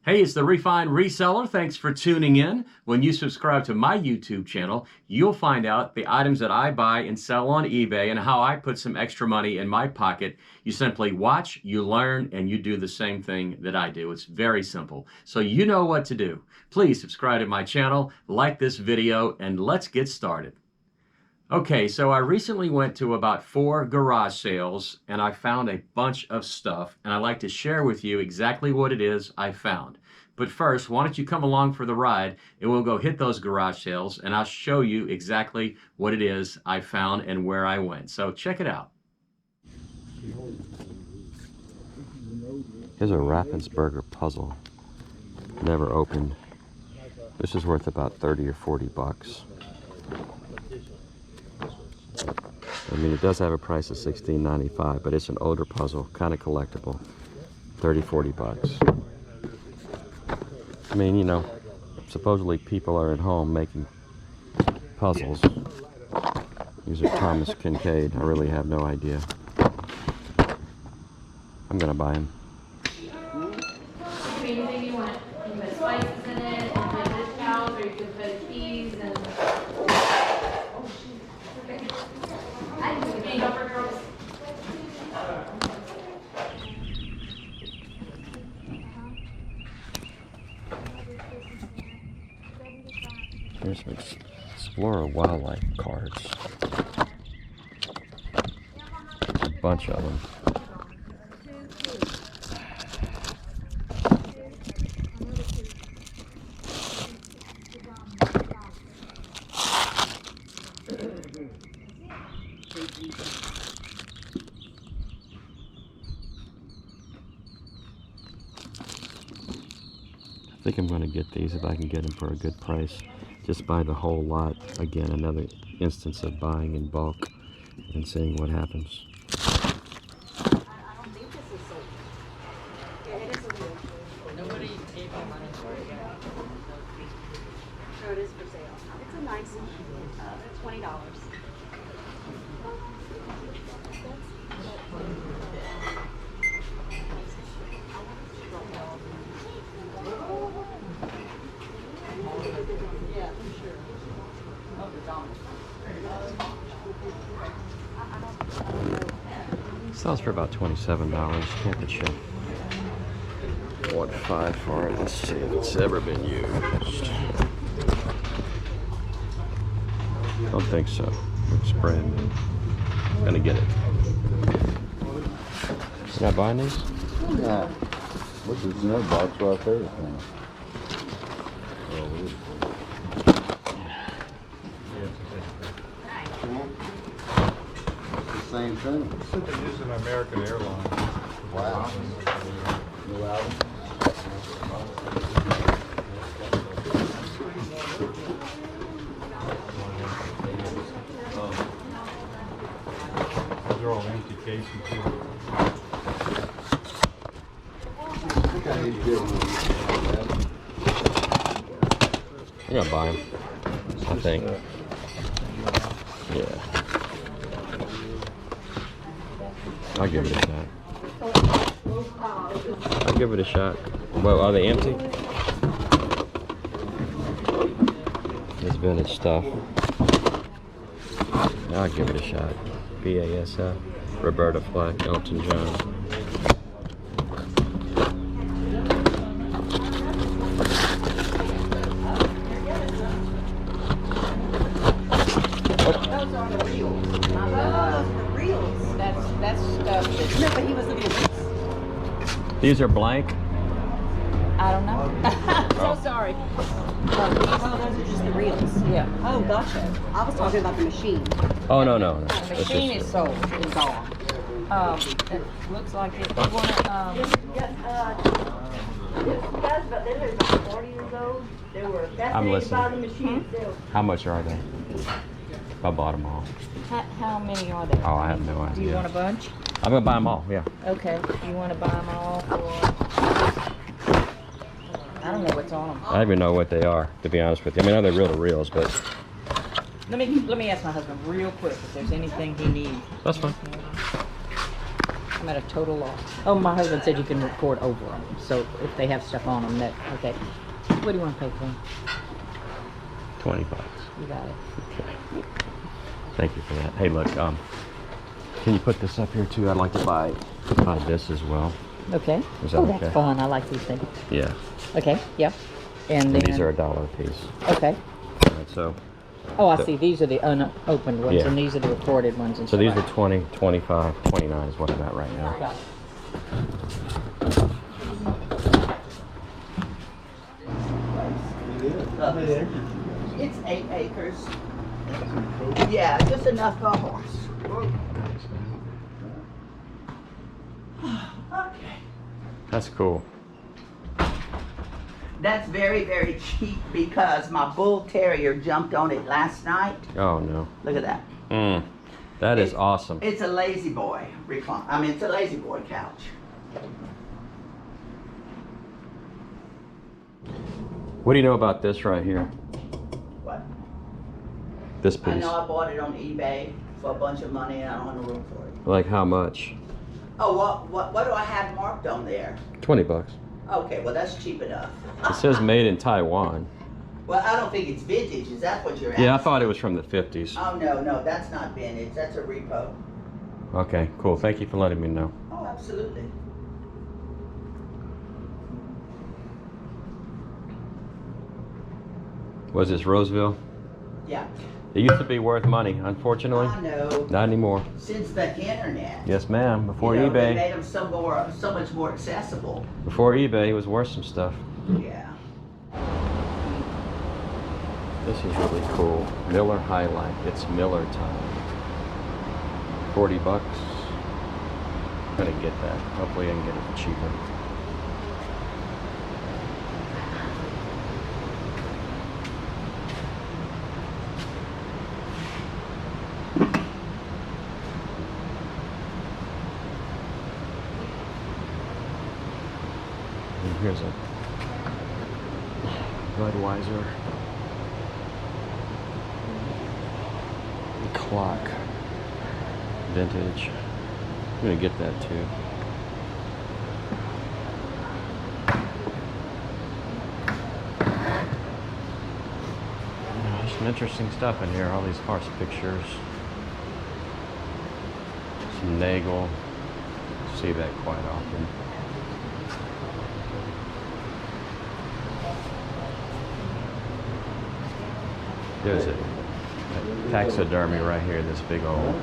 Hey, it's the Refined Reseller. Thanks for tuning in. When you subscribe to my YouTube channel, you'll find out the items that I buy and sell on eBay and how I put some extra money in my pocket. You simply watch, you learn, and you do the same thing that I do. It's very simple. So you know what to do. Please subscribe to my channel, like this video, and let's get started. Okay, so I recently went to about 4 garage sales and I found a bunch of stuff, and I'd like to share with you exactly what it is I found. But first, why don't you come along for the ride and we'll go hit those garage sales and I'll show you exactly what it is I found and where I went. So check it out. Here's a Raffensperger puzzle. Never opened. This is worth about 30 or 40 bucks. I mean, it does have a price of $16.95, but it's an older puzzle, kind of collectible. 30, 40 bucks. I mean, you know, supposedly people are at home making puzzles. These are Thomas Kincaid. I really have no idea. I'm gonna buy them. Anything you want. You can put spices in it, you can put dish towels, or you can put peas and... Oh, shoot. Okay. Can you go for girls? Here's some Explorer Wildlife cards. A bunch of them. I think I'm going to get these if I can get them for a good price. Just buy the whole lot. Again, another instance of buying in bulk and seeing what happens. Nobody gave me money for it yet. So it is for sale. It's a nice $20. Yeah, for sure. Oh, the Dominic. Sells for about $27. Can't show. $1.5 for it. Let's see if it's ever been used. Don't think so. It's brand new. Gonna get it. You not buying these? Yeah. Look, there's another box right there. It's the same thing. They're using American Airlines. Wow. New album. They're all empty cases too. I think I need to get one. I'm gonna buy them. I think. Yeah. I'll give it a shot. I'll give it a shot. Well, are they empty? This vintage stuff. I'll give it a shot. BASF, Roberta Flack, Elton John. Those are the reels. The reels. That's stuff No, but he was looking at these. These are blank. I don't know. So sorry. Oh, those are just the reels. Yeah. Oh, gotcha. I was talking about the machine. Oh, no, no. The machine is sold. It's gone. It looks like it. You wanna, But then there's about 40 of those. They were I'm fascinated by the listening. machine. How much are they? I bought them all. how many are there? Oh, I have no Do you idea. want a bunch? I'm gonna buy them all, yeah. Okay. You want to buy them all for... I don't know what's on them. I don't even know what they are, to be honest with you. I mean, I know they're reel-to-reels, but Let me ask my husband real quick if there's anything he needs. that's fine. I'm at a total loss. Oh, my husband said you can record over them. So if they have stuff on them, that okay. What do you want to pay for them? $20. You got it. Okay. Thank you for that. Hey, look, can you put this up here too? I'd like to buy this as well. Okay. Is that Oh, that's okay? fun. I like these things. Yeah. Okay. Yep. And And then these are $1 a piece. okay. All right, so Oh, I see. These are the unopened ones, Yeah. and these are the recorded ones. And so these stuff. are 20, 25, 29 is what I'm at right now. Got it. It's 8 acres. Yeah, just enough for a horse. Okay. That's cool. That's very, very cheap because my bull terrier jumped on it last night. Oh no. Look at that. That is awesome. It's a lazy boy recline. I mean, it's a lazy boy couch. What do you know about this right here? What? This I piece. know I bought it on eBay for a bunch of money and I don't have room for it. Like how much? Oh, what do I have marked on there? $20. Okay, well that's cheap enough. It says made in Taiwan. Well, I don't think it's vintage. Is that what you're asking? Yeah, I thought it was from the 50s. Oh, no, that's not vintage. That's a repo. Okay, cool. Thank you for letting me know. Oh, absolutely. Was this Roseville? Yeah. It used to be worth money, unfortunately. I know. Not anymore. Since the internet. Yes, ma'am. Before you know, They eBay. made them so much more accessible. Before eBay, it was worth some stuff. Yeah. This is really cool. Miller Highlight. It's Miller time. $40. I'm gonna get that. Hopefully I can get it cheaper. And here's a Budweiser clock, vintage. I'm gonna get that too. There's some interesting stuff in here. All these horse pictures, some Nagel. See that quite often. There's a taxidermy right here, this big old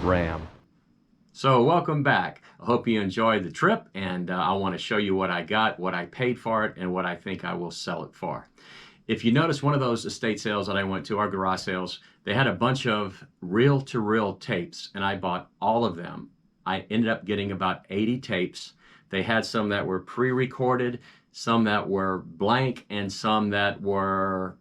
ram. So welcome back. I hope you enjoyed the trip, and I want to show you what I got, what I paid for it, and what I think I will sell it for. If you notice, one of those estate sales that I went to, our garage sales, they had a bunch of reel-to-reel tapes, and I bought all of them. I ended up getting about 80 tapes. They had some that were pre-recorded, some that were blank, and some that were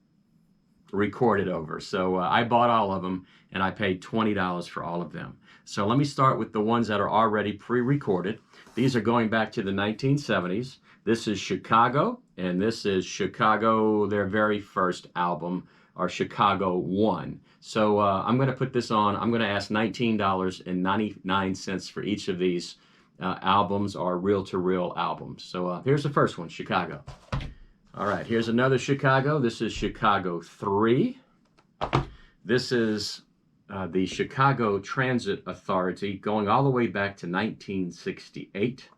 recorded over. So I bought all of them, and I paid $20 for all of them. So let me start with the ones that are already pre-recorded. These are going back to the 1970s. This is Chicago, and this is Chicago, their very first album, or Chicago 1. So I'm going to put this on. I'm going to ask $19.99 for each of these albums, or reel-to-reel albums. So here's the first one, Chicago. All right, here's another Chicago. This is Chicago 3. This is the Chicago Transit Authority, going all the way back to 1968.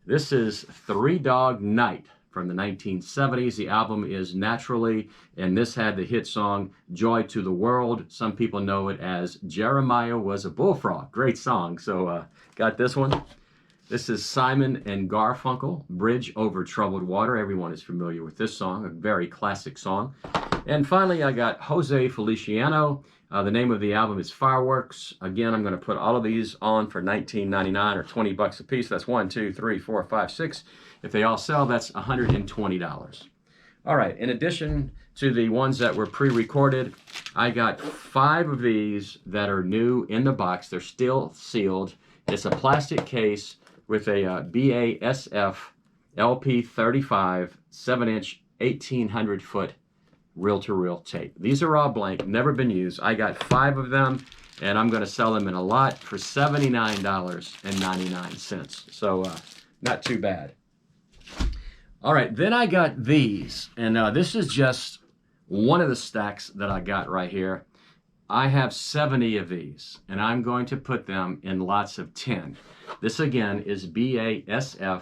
This is Three Dog Night from the 1970s. The album is Naturally, and this had the hit song Joy to the World. Some people know it as Jeremiah Was a Bullfrog. Great song. So got this one. This is Simon and Garfunkel, Bridge Over Troubled Water. Everyone is familiar with this song, a very classic song. And finally, I got Jose Feliciano. The name of the album is Fireworks. Again, I'm going to put all of these on for $19.99 or $20 a piece. That's 1, 2, 3, 4, 5, 6. If they all sell, that's $120. All right, in addition to the ones that were pre-recorded, I got 5 of these that are new in the box. They're still sealed. It's a plastic case with a BASF LP35 7-inch 1,800-foot reel-to-reel tape. These are all blank, never been used. I got 5 of them, and I'm going to sell them in a lot for $79.99. So not too bad. All right, then I got these, and this is just one of the stacks that I got right here. I have 70 of these, and I'm going to put them in lots of 10. This again is BASF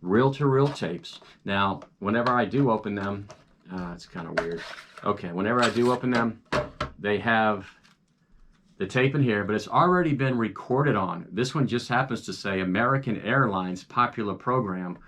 reel-to-reel tapes. Now, whenever I do open them, it's kind of weird. Okay, whenever I do open them, they have the tape in here, but it's already been recorded on. This one just happens to say American Airlines popular program.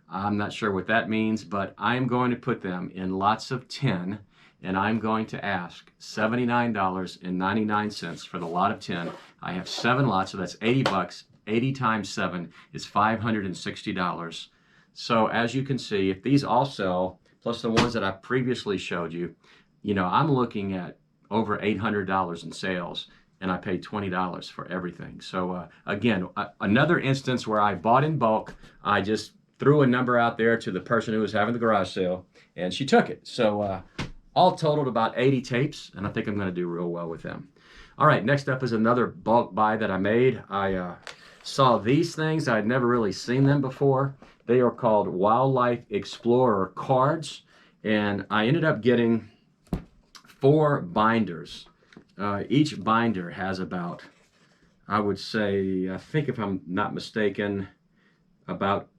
I'm not sure what that means, but I'm going to put them in lots of 10, and I'm going to ask $79.99 for the lot of 10. I have 7 lots, so that's 80 bucks. 80 times 7 is $560. So as you can see, if these all sell, plus the ones that I previously showed you, you know, I'm looking at over $800 in sales, and I paid $20 for everything. So again, another instance where I bought in bulk. I just threw a number out there to the person who was having the garage sale, and she took it. So all totaled about 80 tapes, and I think I'm going to do real well with them. All right, next up is another bulk buy that I made. I saw these things. I'd never really seen them before. They are called Wildlife Explorer cards, and I ended up getting 4 binders. Each binder has about, I would say, I think if I'm not mistaken, about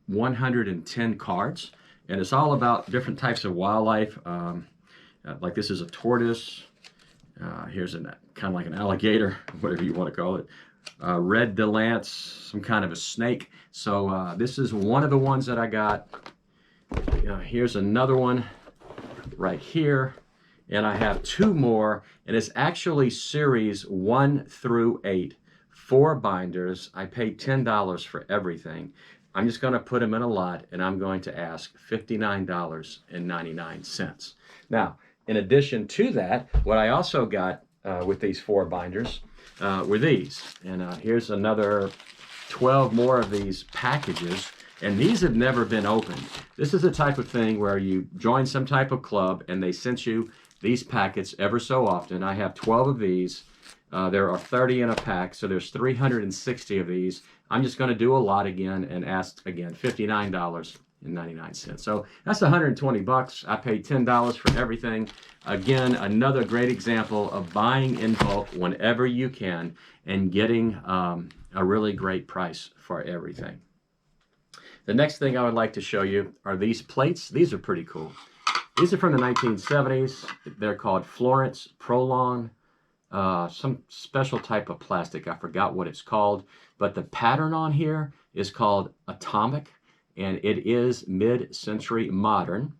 110 cards, and it's all about different types of wildlife. Like this is a tortoise. Here's kind of like an alligator, whatever you want to call it. Red delance, some kind of a snake. So this is one of the ones that I got. Here's another one right here, and I have 2 more, and it's actually series 1 through 8, 4 binders. I paid $10 for everything. I'm just going to put them in a lot, and I'm going to ask $59.99. Now, in addition to that, what I also got with these 4 binders were these. And here's another 12 more of these packages, and these have never been opened. This is the type of thing where you join some type of club, and they sent you these packets ever so often. I have 12 of these. There are 30 in a pack, so there's 360 of these. I'm just going to do a lot again and ask again $59.99. So that's 120 bucks. I paid $10 for everything. Again, another great example of buying in bulk whenever you can and getting a really great price for everything. The next thing I would like to show you are these plates. These are pretty cool. These are from the 1970s. They're called Florence Prolong. Some special type of plastic. I forgot what it's called, but the pattern on here is called Atomic, and it is mid-century modern.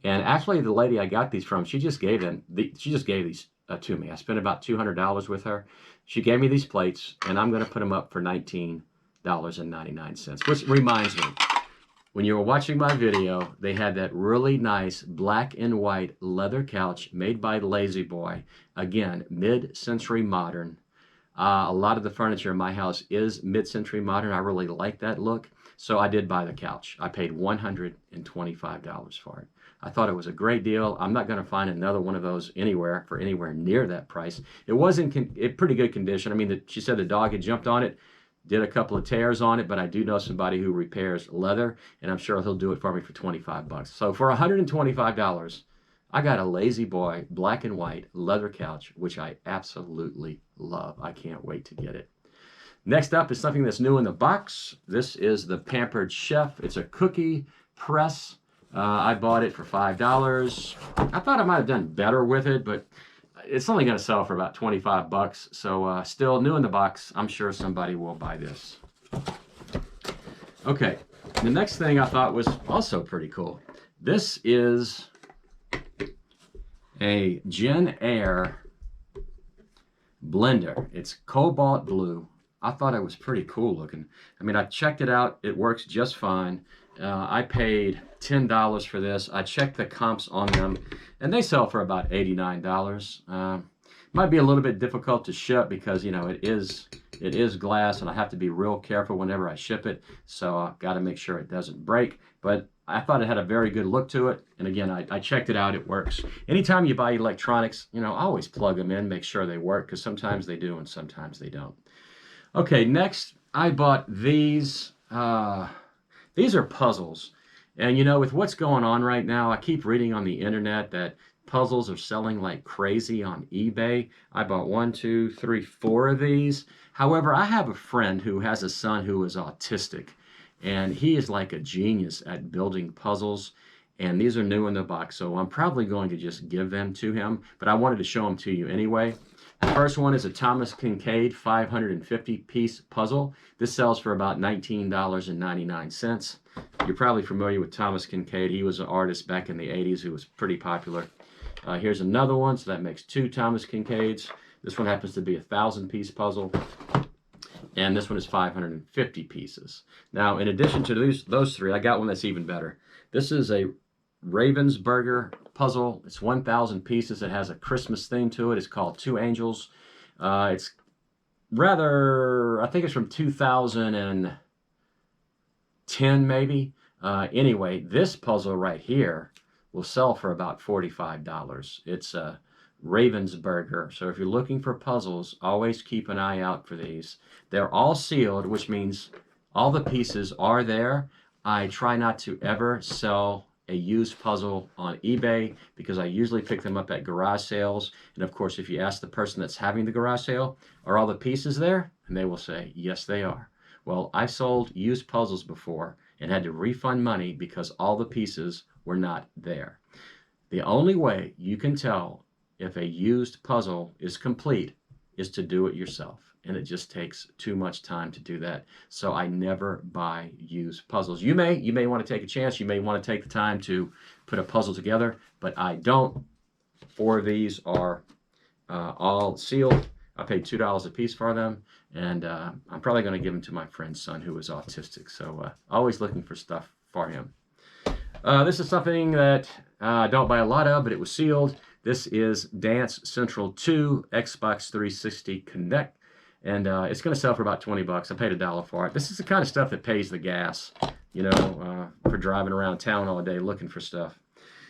And actually, the lady I got these from, she just gave these to me. I spent about $200 with her. She gave me these plates, and I'm going to put them up for $19.99. Which reminds me, when you were watching my video, they had that really nice black and white leather couch made by Lazy Boy. Again, mid-century modern. A lot of the furniture in my house is mid-century modern. I really like that look. So I did buy the couch. I paid $125 for it. I thought it was a great deal. I'm not going to find another one of those anywhere for anywhere near that price. It was in pretty good condition. I mean, she said the dog had jumped on it, did a couple of tears on it, but I do know somebody who repairs leather, and I'm sure he'll do it for me for 25 bucks. So for $125, I got a Lazy Boy black and white leather couch, which I absolutely love. I can't wait to get it. Next up is something that's new in the box. This is the Pampered Chef. It's a cookie press. I bought it for $5. I thought I might have done better with it, but it's only going to sell for about 25 bucks. So still new in the box. I'm sure somebody will buy this. Okay, the next thing I thought was also pretty cool. This is a Gen Air blender. It's cobalt blue. I thought it was pretty cool looking. I mean, I checked it out. It works just fine. I paid $10 for this. I checked the comps on them, and they sell for about $89. Might be a little bit difficult to ship because, you know, it is glass, and I have to be real careful whenever I ship it. So I've got to make sure it doesn't break. But I thought it had a very good look to it. And again, I checked it out. It works. Anytime you buy electronics, you know, always plug them in, make sure they work, because sometimes they do and sometimes they don't. Okay, next I bought these. These are puzzles. And you know, with what's going on right now, I keep reading on the internet that puzzles are selling like crazy on eBay. I bought 1, 2, 3, 4 of these. However, I have a friend who has a son who is autistic, and he is like a genius at building puzzles. And these are new in the box, so I'm probably going to just give them to him, but I wanted to show them to you anyway. The first one is a Thomas Kincaid 550-piece puzzle. This sells for about $19.99. You're probably familiar with Thomas Kincaid. He was an artist back in the 80s who was pretty popular. Here's another one, so that makes 2 Thomas Kincaids. This one happens to be a 1,000-piece puzzle, and this one is 550 pieces. Now, in addition to those 3, I got one that's even better. This is a Ravensburger puzzle. It's 1,000 pieces. It has a Christmas theme to it. It's called Two Angels. It's rather, I think it's from 2010 maybe. Anyway, this puzzle right here will sell for about $45. It's a Ravensburger. So if you're looking for puzzles, always keep an eye out for these. They're all sealed, which means all the pieces are there. I try not to ever sell a used puzzle on eBay because I usually pick them up at garage sales. And of course, if you ask the person that's having the garage sale, are all the pieces there? And they will say, yes, they are. Well, I sold used puzzles before and had to refund money because all the pieces were not there. The only way you can tell if a used puzzle is complete is to do it yourself. And it just takes too much time to do that. So I never buy used puzzles. You may want to take a chance. You may want to take the time to put a puzzle together, but I don't. 4 of these are all sealed. I paid $2 a piece for them, and I'm probably going to give them to my friend's son who is autistic. So always looking for stuff for him. This is something that I don't buy a lot of, but it was sealed. This is Dance Central 2 Xbox 360 Connect. And it's going to sell for about 20 bucks. I paid $1 for it. This is the kind of stuff that pays the gas, you know, for driving around town all day looking for stuff.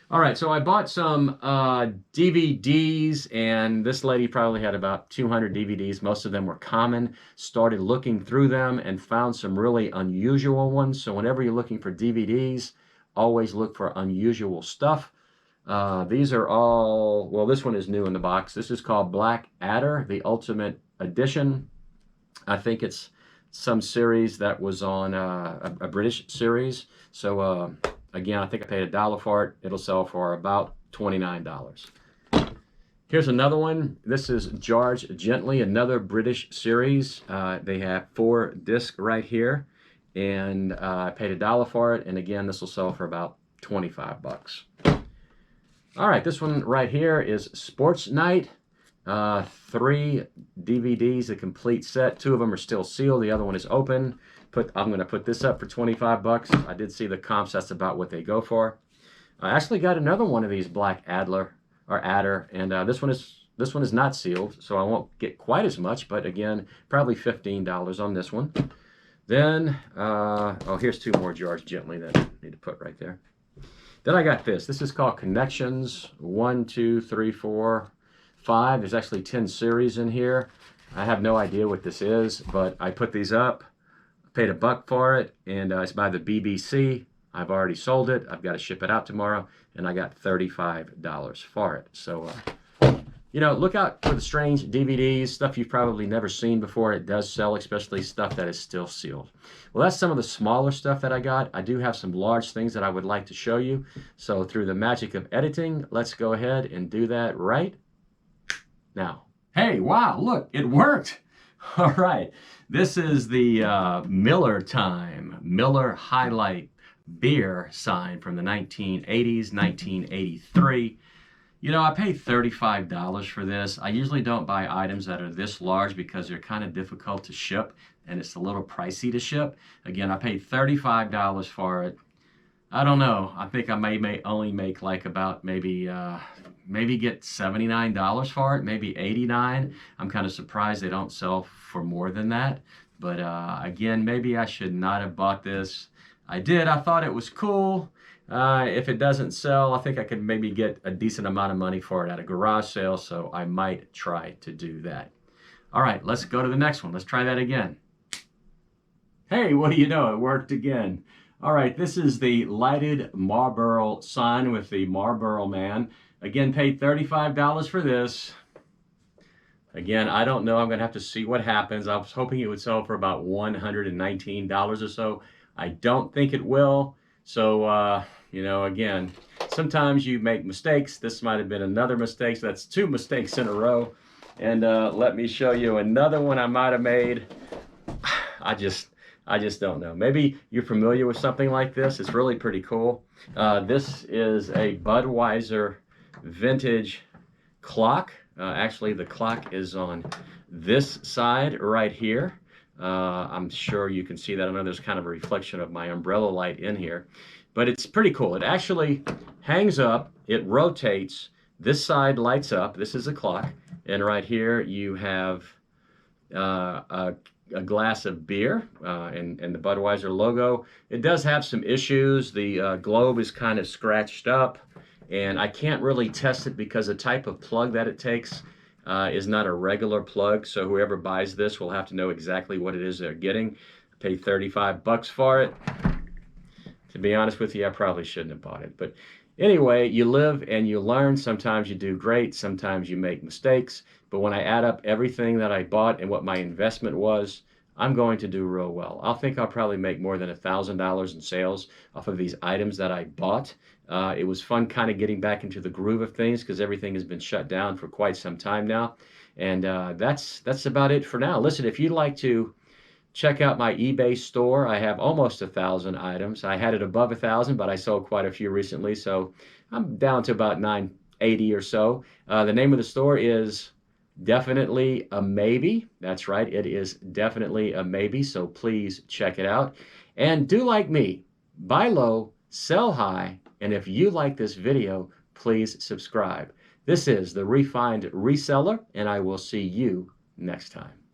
All right, so I bought some DVDs, and this lady probably had about 200 DVDs. Most of them were common. Started looking through them and found some really unusual ones. So whenever you're looking for DVDs, always look for unusual stuff. These are all, well, this one is new in the box. This is called Black Adder, the Ultimate Edition. I think it's some series that was on a British series. So again, I think I paid $1 for it. It'll sell for about $29. Here's another one. This is George Gently, another British series. They have 4 discs right here, and I paid $1 for it. And again, this will sell for about 25 bucks. All right, this one right here is Sports Night. 3 DVDs, a complete set. 2 of them are still sealed. The other one is open. I'm going to put this up for 25 bucks. I did see the comps. That's about what they go for. I actually got another one of these Black Adder, and this one is not sealed, so I won't get quite as much. But again, probably $15 on this one. Then, oh, here's 2 more George Gently that I need to put right there. Then I got this. This is called Connections 1, 2, 3, 4, 5. There's actually 10 series in here. I have no idea what this is, but I put these up. I paid $1 for it, and it's by the BBC. I've already sold it. I've got to ship it out tomorrow, and I got $35 for it. So, you know, look out for the strange DVDs, stuff you've probably never seen before. It does sell, especially stuff that is still sealed. Well, that's some of the smaller stuff that I got. I do have some large things that I would like to show you. So through the magic of editing, let's go ahead and do that right now. Hey, wow, look, it worked. All right, this is the Miller High Life beer sign from the 1980s, 1983. You know, I paid $35 for this. I usually don't buy items that are this large because they're kind of difficult to ship and it's a little pricey to ship. Again, I paid $35 for it. I don't know. I think I may only make like about maybe get $79 for it, maybe $89. I'm kind of surprised they don't sell for more than that. But again, maybe I should not have bought this. I did. I thought it was cool. If it doesn't sell, I think I could maybe get a decent amount of money for it at a garage sale, so I might try to do that. All right, let's go to the next one. Let's try that again. Hey, what do you know? It worked again. All right, this is the lighted Marlboro sign with the Marlboro Man. Again, paid $35 for this. Again, I don't know. I'm going to have to see what happens. I was hoping it would sell for about $119 or so. I don't think it will. So, you know, again, sometimes you make mistakes. This might have been another mistake. So that's 2 mistakes in a row. And let me show you another one I might have made. I just don't know. Maybe you're familiar with something like this. It's really pretty cool. This is a Budweiser vintage clock. Actually, the clock is on this side right here. I'm sure you can see that. I know there's kind of a reflection of my umbrella light in here, but it's pretty cool. It actually hangs up, it rotates, this side lights up, this is a clock, and right here you have a glass of beer and the Budweiser logo. It does have some issues. The globe is kind of scratched up, and I can't really test it because the type of plug that it takes is not a regular plug, so whoever buys this will have to know exactly what it is they're getting. I paid 35 bucks for it. To be honest with you, I probably shouldn't have bought it. But anyway, you live and you learn. Sometimes you do great, sometimes you make mistakes. But when I add up everything that I bought and what my investment was, I'm going to do real well. I think I'll probably make more than $1,000 in sales off of these items that I bought. It was fun kind of getting back into the groove of things because everything has been shut down for quite some time now. And that's about it for now. Listen, if you'd like to check out my eBay store, I have almost 1,000 items. I had it above 1,000, but I sold quite a few recently, so I'm down to about 980 or so. The name of the store is Definitely a Maybe. That's right, it is definitely a maybe, so please check it out. And do like me, buy low, sell high, and if you like this video, please subscribe. This is The Refined Reseller, and I will see you next time.